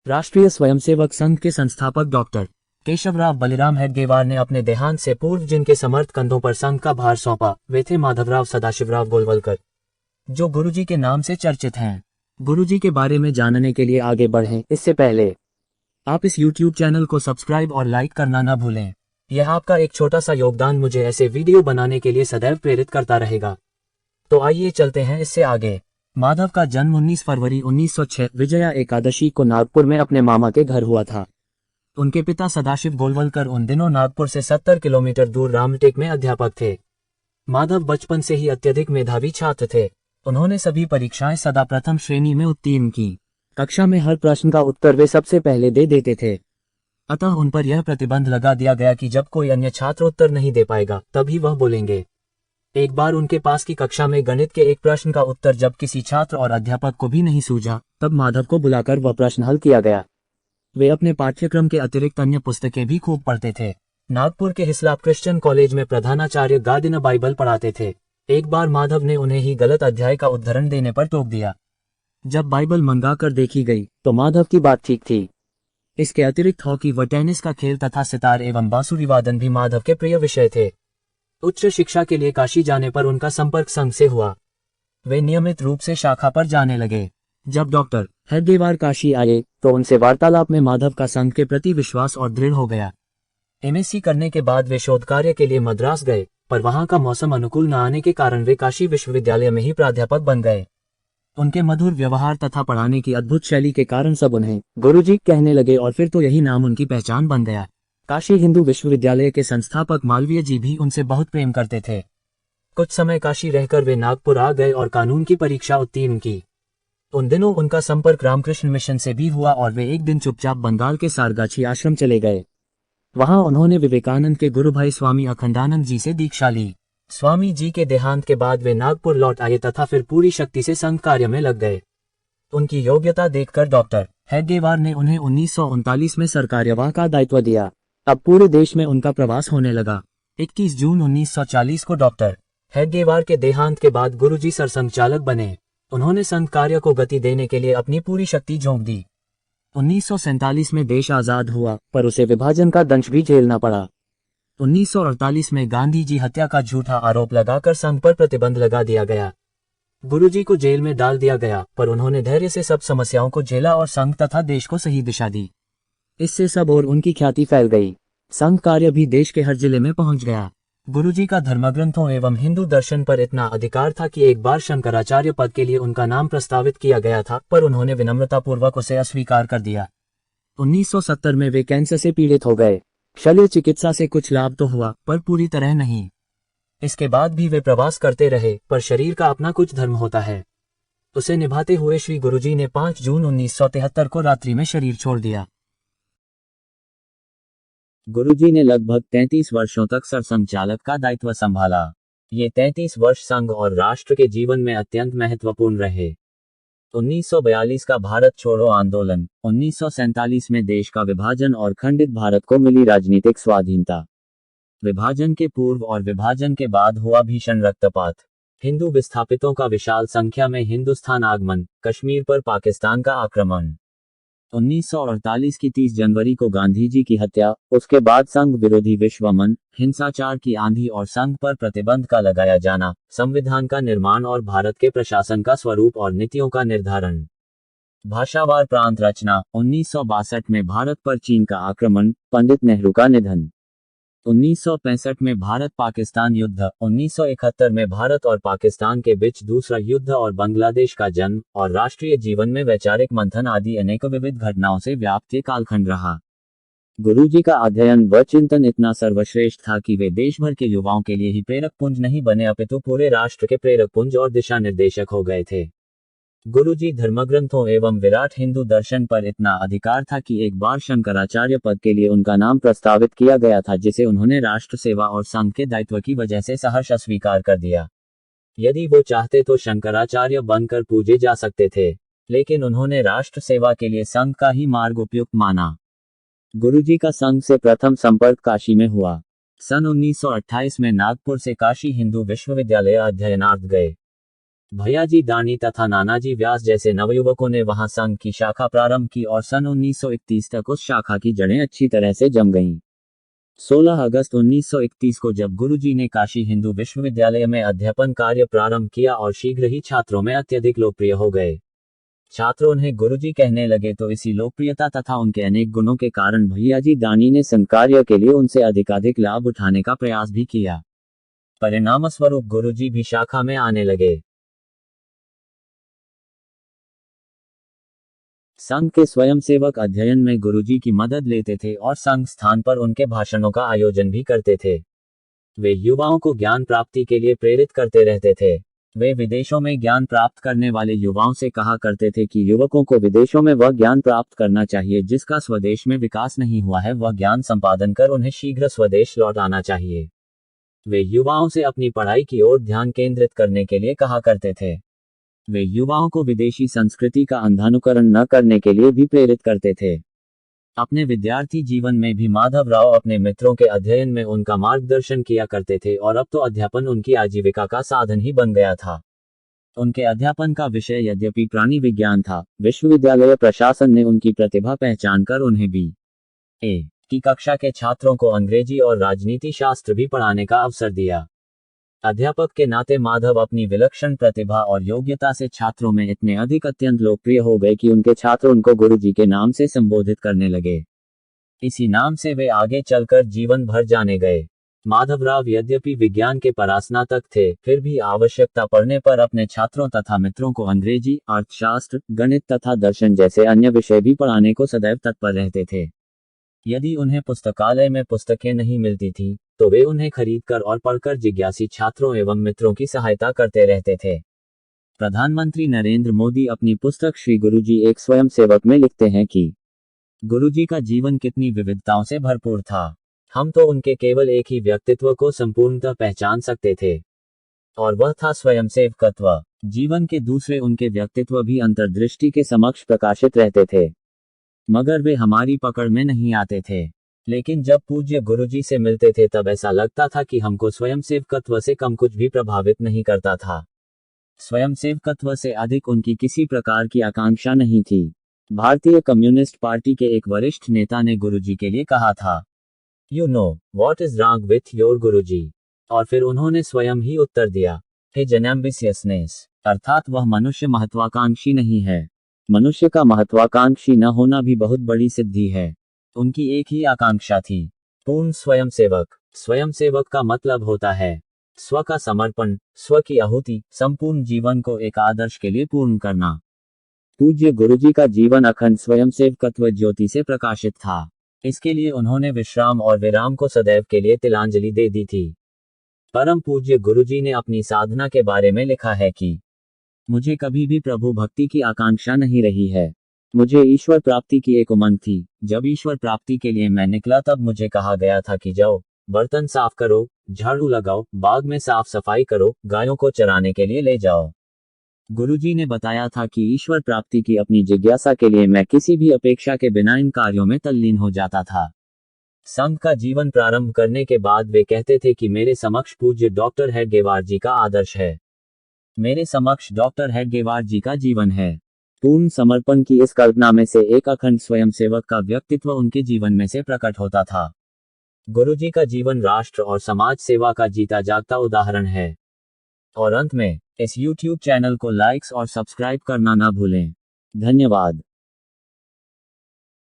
राष्ट्रीय स्वयंसेवक संघ के संस्थापक डॉक्टर केशवराव बलिराम हेडगेवार ने अपने देहांत से पूर्व जिनके समर्थ कंधों पर संघ का भार सौंपा वे थे माधवराव सदाशिवराव गोलवलकर, जो गुरुजी के नाम से चर्चित हैं। गुरुजी के बारे में जानने के लिए आगे बढ़ें इससे पहले आप इस YouTube चैनल को सब्सक्राइब और लाइक करना न भूलें। यह आपका एक छोटा सा योगदान मुझे ऐसे वीडियो बनाने के लिए सदैव प्रेरित करता रहेगा। तो आइए चलते हैं इससे आगे। माधव का जन्म 19 फरवरी 1906 विजया एकादशी को नागपुर में अपने मामा के घर हुआ था। उनके पिता सदाशिव गोलवलकर उन दिनों नागपुर से 70 किलोमीटर दूर रामटेक में अध्यापक थे। माधव बचपन से ही अत्यधिक मेधावी छात्र थे। उन्होंने सभी परीक्षाएं सदा प्रथम श्रेणी में उत्तीर्ण की। कक्षा में हर प्रश्न का उत्तर वे सबसे पहले दे देते थे। अतः उन पर यह प्रतिबंध लगा दिया गया कि जब कोई अन्य छात्र उत्तर नहीं दे पाएगा तभी वह बोलेंगे। एक बार उनके पास की कक्षा में गणित के एक प्रश्न का उत्तर जब किसी छात्र और अध्यापक को भी नहीं सूझा तब माधव को बुलाकर वह प्रश्न हल किया गया। वे अपने पाठ्यक्रम के अतिरिक्त अन्य पुस्तकें भी खूब पढ़ते थे। नागपुर के हिस्लाप क्रिश्चियन कॉलेज में प्रधानाचार्य गादिन बाइबल पढ़ाते थे। एक बार माधव ने उन्हें ही गलत अध्याय का उद्धरण देने पर टोक दिया। जब बाइबल मंगाकर देखी गई तो माधव की बात ठीक थी। इसके अतिरिक्त हॉकी व टेनिस का खेल तथा सितार एवं बांसुरी वादन भी माधव के प्रिय विषय थे। उच्च शिक्षा के लिए काशी जाने पर उनका संपर्क संघ से हुआ। वे नियमित रूप से शाखा पर जाने लगे। जब डॉक्टर हेडगेवार काशी आए तो उनसे वार्तालाप में माधव का संघ के प्रति विश्वास और दृढ़ हो गया। एमएससी करने के बाद वे शोध कार्य के लिए मद्रास गए, पर वहां का मौसम अनुकूल न आने के कारण वे काशी विश्वविद्यालय में ही प्राध्यापक बन गए। उनके मधुर व्यवहार तथा पढ़ाने की अद्भुत शैली के कारण सब उन्हें गुरुजी कहने लगे और फिर तो यही नाम उनकी पहचान बन गया। काशी हिंदू विश्वविद्यालय के संस्थापक मालवीय जी भी उनसे बहुत प्रेम करते थे। कुछ समय काशी रहकर वे नागपुर आ गए और कानून की परीक्षा उत्तीर्ण की। उन दिनों उनका संपर्क रामकृष्ण मिशन से भी हुआ और वे एक दिन चुपचाप बंगाल के सारगाछी आश्रम चले गए। वहां उन्होंने विवेकानंद के गुरु भाई स्वामी अखंडानंद जी से दीक्षा ली। स्वामी जी के देहांत के बाद वे नागपुर लौट आए तथा फिर पूरी शक्ति से संघ कार्य में लग गए। उनकी योग्यता देखकर डॉक्टर हेडगेवार ने उन्हें 1939 में सरकार्यवाह का दायित्व दिया। अब पूरे देश में उनका प्रवास होने लगा। 21 जून 1940 को डॉक्टर हेडगेवार के देहांत के बाद गुरुजी सरसंघ चालक बने। उन्होंने संघ कार्य को गति देने के लिए अपनी पूरी शक्ति झोंक दी। 1947 में देश आजाद हुआ, पर उसे विभाजन का दंश भी झेलना पड़ा। 1948 में गांधी जी हत्या का झूठा आरोप लगाकर संघ पर प्रतिबंध लगा दिया गया। गुरुजी को जेल में डाल दिया गया, पर उन्होंने धैर्य से सब समस्याओं को झेला और संघ तथा देश को सही दिशा दी। इससे सब और उनकी ख्याति फैल गई। संघ कार्य भी देश के हर जिले में पहुंच गया। गुरुजी का धर्मग्रंथों एवं हिंदू दर्शन पर इतना अधिकार था कि एक बार शंकराचार्य पद के लिए उनका नाम प्रस्तावित किया गया था, पर उन्होंने विनम्रतापूर्वक उसे अस्वीकार कर दिया। 1970 में वे कैंसर से पीड़ित हो गए। शल्य चिकित्सा से कुछ लाभ तो हुआ, पर पूरी तरह नहीं। इसके बाद भी वे प्रवास करते रहे, पर शरीर का अपना कुछ धर्म होता है। उसे निभाते हुए श्री गुरुजी ने 5 जून 1973 को रात्रि में शरीर छोड़ दिया। गुरुजी ने लगभग 33 वर्षों तक सरसंघ चालक का दायित्व संभाला। ये 33 वर्ष संघ और राष्ट्र के जीवन में अत्यंत महत्वपूर्ण रहे। 1942 का भारत छोड़ो आंदोलन, 1947 में देश का विभाजन और खंडित भारत को मिली राजनीतिक स्वाधीनता, विभाजन के पूर्व और विभाजन के बाद हुआ भीषण रक्तपात, हिंदू विस्थापितों का विशाल संख्या में हिंदुस्तान आगमन, कश्मीर पर पाकिस्तान का आक्रमण, 1948 की 30 जनवरी को गांधी जी की हत्या, उसके बाद संघ विरोधी विश्वमन, हिंसाचार की आंधी और संघ पर प्रतिबंध का लगाया जाना, संविधान का निर्माण और भारत के प्रशासन का स्वरूप और नीतियों का निर्धारण, भाषावार प्रांत रचना, 1962 में भारत पर चीन का आक्रमण, पंडित नेहरू का निधन, 1965 में भारत पाकिस्तान युद्ध, 1971 में भारत और पाकिस्तान के बीच दूसरा युद्ध और बांग्लादेश का जन्म, और राष्ट्रीय जीवन में वैचारिक मंथन आदि अनेक विविध घटनाओं से व्याप्त ये कालखंड रहा। गुरुजी का अध्ययन व चिंतन इतना सर्वश्रेष्ठ था कि वे देश भर के युवाओं के लिए ही प्रेरक पुंज नहीं बने अपितु पूरे राष्ट्र के प्रेरक पुंज और दिशा निर्देशक हो गए थे। गुरुजी धर्मग्रंथों एवं विराट हिंदू दर्शन पर इतना अधिकार था कि एक बार शंकराचार्य पद के लिए उनका नाम प्रस्तावित किया गया था, जिसे उन्होंने राष्ट्र सेवा और संघ के दायित्व की वजह से सहर्ष अस्वीकार कर दिया। यदि वो चाहते तो शंकराचार्य बनकर पूजे जा सकते थे, लेकिन उन्होंने राष्ट्र सेवा के लिए संघ का ही मार्ग उपयुक्त माना। गुरुजी का संघ से प्रथम संपर्क काशी में हुआ। सन 1928 में नागपुर से काशी हिंदू विश्वविद्यालय अध्ययनार्थ गए। भैयाजी दानी तथा नानाजी व्यास जैसे नवयुवकों ने वहां संघ की शाखा प्रारंभ की और सन 1931 तक उस शाखा की जड़ें अच्छी तरह से जम गईं। 16 अगस्त 1931 को जब गुरुजी ने काशी हिंदू विश्वविद्यालय में अध्यापन कार्य प्रारंभ किया और शीघ्र ही छात्रों में अत्यधिक लोकप्रिय हो गए। छात्र उन्हें गुरुजी कहने लगे तो इसी लोकप्रियता तथा उनके अनेक गुणों के कारण भैयाजी दानी ने संघ कार्य के लिए उनसे अधिकाधिक लाभ उठाने का प्रयास भी किया। परिणामस्वरूप गुरुजी भी शाखा में आने लगे। संघ के स्वयंसेवक अध्ययन में गुरुजी की मदद लेते थे और संघ स्थान पर उनके भाषणों का आयोजन भी करते थे। वे युवाओं को ज्ञान प्राप्ति के लिए प्रेरित करते रहते थे। वे विदेशों में ज्ञान प्राप्त करने वाले युवाओं से कहा करते थे कि युवकों को विदेशों में वह ज्ञान प्राप्त करना चाहिए जिसका स्वदेश में विकास नहीं हुआ है, वह ज्ञान संपादन कर उन्हें शीघ्र स्वदेश लौट आना चाहिए। वे युवाओं से अपनी पढ़ाई की ओर ध्यान केंद्रित करने के लिए कहा करते थे। वे युवाओं को विदेशी संस्कृति का अंधानुकरण न करने के लिए भी प्रेरित करते थे। अपने विद्यार्थी जीवन में भी माधवराव अपने मित्रों के अध्ययन में उनका मार्गदर्शन किया करते थे और अब तो अध्यापन उनकी आजीविका का साधन ही बन गया था। उनके अध्यापन का विषय यद्यपि प्राणी विज्ञान था, विश्वविद्यालय प्रशासन ने उनकी प्रतिभा पहचान कर उन्हें B.A. की कक्षा के छात्रों को अंग्रेजी और राजनीति शास्त्र भी पढ़ाने का अवसर दिया। अध्यापक के नाते माधव अपनी विलक्षण प्रतिभा और योग्यता से छात्रों में इतने अधिक अत्यंत लोकप्रिय हो गए कि उनके छात्र उनको गुरुजी के नाम से संबोधित करने लगे। इसी नाम से वे आगे चलकर जीवन भर जाने गए। माधवराव यद्यपि विज्ञान के परास्नातक थे, फिर भी आवश्यकता पड़ने पर अपने छात्रों तथा मित्रों को अंग्रेजी, अर्थशास्त्र, गणित तथा दर्शन जैसे अन्य विषय भी पढ़ाने को सदैव तत्पर रहते थे। यदि उन्हें पुस्तकालय में पुस्तकें नहीं मिलती थी, तो वे उन्हें खरीदकर और पढ़कर जिज्ञासी छात्रों एवं मित्रों की सहायता करते रहते थे। प्रधानमंत्री नरेंद्र मोदी अपनी पुस्तक श्री गुरुजी एक स्वयंसेवक में लिखते हैं कि गुरुजी का जीवन कितनी विविधताओं से भरपूर था। हम तो उनके केवल एक ही व्यक्तित्व को संपूर्णतः पहचान सकते थे, और वह था स्वयंसेवकत्व। जीवन के दूसरे उनके व्यक्तित्व भी अंतर्दृष्टि के समक्ष प्रकाशित रहते थे, मगर वे हमारी पकड़ में नहीं आते थे। लेकिन जब पूज्य गुरुजी से मिलते थे तब ऐसा लगता था कि हमको स्वयंसेवकत्व से कम कुछ भी प्रभावित नहीं करता था। स्वयंसेवकत्व से अधिक उनकी किसी प्रकार की आकांक्षा नहीं थी। भारतीय कम्युनिस्ट पार्टी के एक वरिष्ठ नेता ने गुरुजी के लिए कहा था, "You know what is wrong with your गुरुजी?" और फिर उन्होंने स्वयं ही उत्तर दिया, "His unambitiousness", अर्थात वह मनुष्य महत्वाकांक्षी नहीं है। मनुष्य का महत्वाकांक्षी न होना भी बहुत बड़ी सिद्धि है। उनकी एक ही आकांक्षा थी, पूर्ण स्वयंसेवक। स्वयंसेवक का मतलब होता है स्व का समर्पण, स्व की आहुति, संपूर्ण जीवन को एक आदर्श के लिए पूर्ण करना। पूज्य गुरुजी का जीवन अखंड स्वयंसेवकत्व ज्योति से प्रकाशित था। इसके लिए उन्होंने विश्राम और विराम को सदैव के लिए तिलांजलि दे दी थी। परम पूज्य गुरुजी ने अपनी साधना के बारे में लिखा है कि मुझे कभी भी प्रभु भक्ति की आकांक्षा नहीं रही है। मुझे ईश्वर प्राप्ति की एक उमंग थी। जब ईश्वर प्राप्ति के लिए मैं निकला तब मुझे कहा गया था कि जाओ, बर्तन साफ करो, झाड़ू लगाओ, बाग में साफ सफाई करो, गायों को चराने के लिए ले जाओ। गुरुजी ने बताया था कि ईश्वर प्राप्ति की अपनी जिज्ञासा के लिए मैं किसी भी अपेक्षा के बिना इन कार्यों में तल्लीन हो जाता था। संघ का जीवन प्रारंभ करने के बाद वे कहते थे कि मेरे समक्ष पूज्य डॉक्टर हेडगेवार जी का आदर्श है। मेरे समक्ष डॉक्टर हेडगेवार जी का जीवन है। पूर्ण समर्पण की इस कल्पना में से एक अखंड स्वयंसेवक का व्यक्तित्व उनके जीवन में से प्रकट होता था। गुरुजी का जीवन राष्ट्र और समाज सेवा का जीता जागता उदाहरण है। और अंत में इस YouTube चैनल को लाइक्स और सब्सक्राइब करना ना भूलें। धन्यवाद।